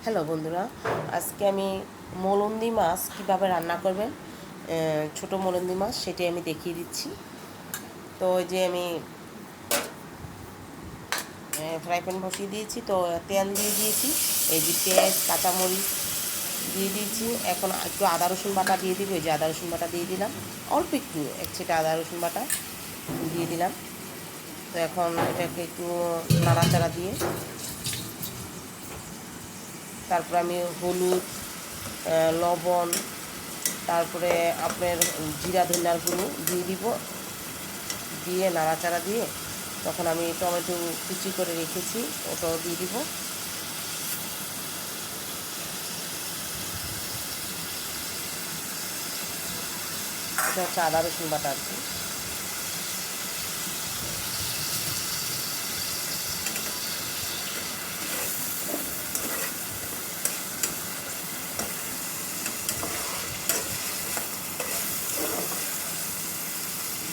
Hello বন্ধুরা, আজকে আমি মৌলন্দি মাছ কীভাবে রান্না করবেন, ছোট মৌলন্দি মাছ সেটাই আমি দেখিয়ে দিচ্ছি। তো ওই যে আমি ফ্রাই প্যান বসিয়ে দিয়েছি, তো তেল দিয়ে দিয়েছি, এই যে পেঁয়াজ কাঁচামরিচ দিয়ে দিয়েছি। এখন একটু আদা রসুন বাটা দিয়ে দিব, এই যে আদা রসুন বাটা দিয়ে দিলাম, অল্প একটু এক ছিটা আদা রসুন বাটা দিয়ে দিলাম। তো এখন এটাকে একটু নাড়াচাড়া দিয়ে তারপরে আমি হলুদ, লবণ, তারপরে আপনার জিরা ধনিয়ার গুঁড়ো দিয়ে দিব, দিয়ে নাড়াচাড়া দিয়ে তখন আমি টমেটো কুচি করে রেখেছি ওটাও দিয়ে দিব। এটা হচ্ছে আদা রসুন বাটা আর কি।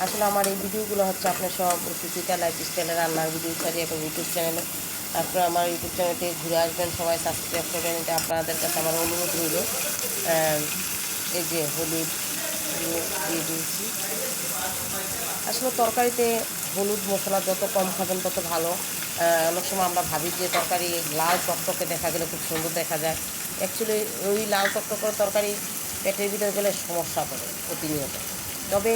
আসলে আমার এই ভিডিওগুলো হচ্ছে আপনার সব সুচিতা লাইফস্টাইলের রান্নার ভিডিও ছাড়ি এখন ইউটিউব চ্যানেলে। আপনারা আমার ইউটিউব চ্যানেলতে ঘুরে আসবেন, সবাই সাবস্ক্রাইব করবেন, এটা আপনাদের কাছে আমার অনুরোধ রইল। এই যে হলুদ দিয়ে দিয়েছি। আসলে তরকারিতে হলুদ মশলা যত কম খাবেন তত ভালো। অনেক সময় আমরা ভাবি যে তরকারি লাল টকটকে দেখা গেলে খুব সুন্দর দেখা যায়। অ্যাকচুয়ালি ওই লাল টকটকের তরকারি পেটের ভিতরে গেলে সমস্যা করে প্রতিনিয়ত। তবে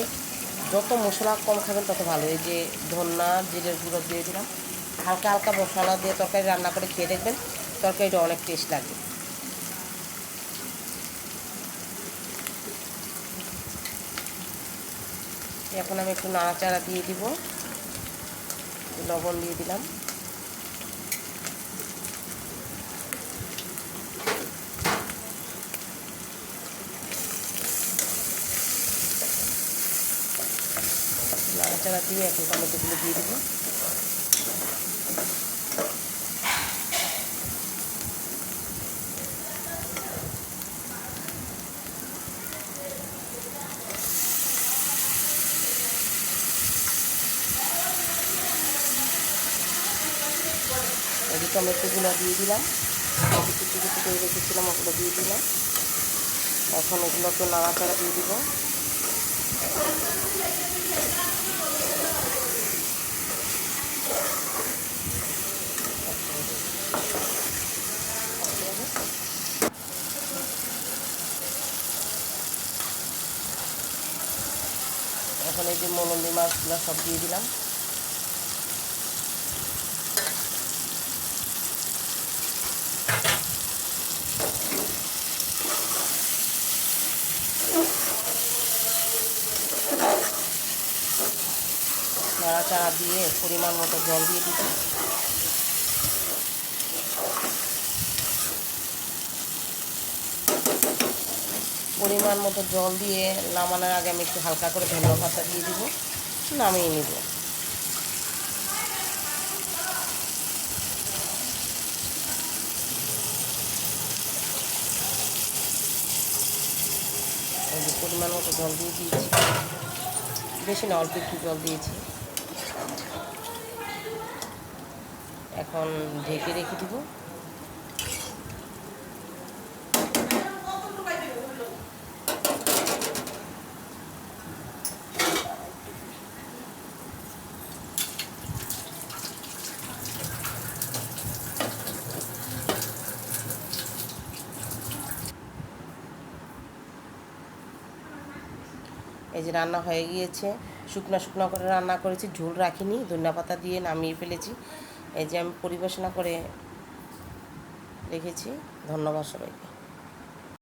যত মশলা কম খাবেন তত ভালো। এই যে ধন্যা জিরের গুঁড়ো দিয়ে দিলাম, হালকা হালকা মশলা দিয়ে তরকারি রান্না করে খেয়ে দেখবেন, তরকারিটা অনেক টেস্ট লাগবে। এখন আমি একটু নাড়াচাড়া দিয়ে দিব, লবণ দিয়ে দিলাম। নাড়াচাড়া দিয়ে এখন টমেটোগুলো দিয়ে দেবো। এই যে টমেটোগুলো দিয়ে দিলাম, কুচি কুচি করে রেখেছিলাম ওগুলো দিয়ে দিলাম। এখন এগুলো একটু নাড়াচাড়া দিয়ে দিব। এখন এই যে মৌলন্দি মাছগুলো সব দিয়ে দিলাম। নাড়াচাড়া দিয়ে পরিমাণ মতো জল দিয়ে দিব। পরিমাণ মতো জল দিয়ে নামানোর আগে আমি একটু হালকা করে ধনিয়া পাতা দিয়ে দিব, নামিয়ে নিব। এই যে পরিমাণ মতো জল দিয়ে দিয়েছি, বেশি না অল্প একটু জল দিয়েছি। এখন ঢেকে রেখে দিব। এই যে রান্না হয়ে গিয়েছে, শুকনো শুকনো করে রান্না করেছি, ঝোল রাখিনি, ধনিয়া পাতা দিয়ে নামিয়ে ফেলেছি। এই যে আমি পরিবেশনা করে রেখেছি। ধন্যবাদ সবাইকে।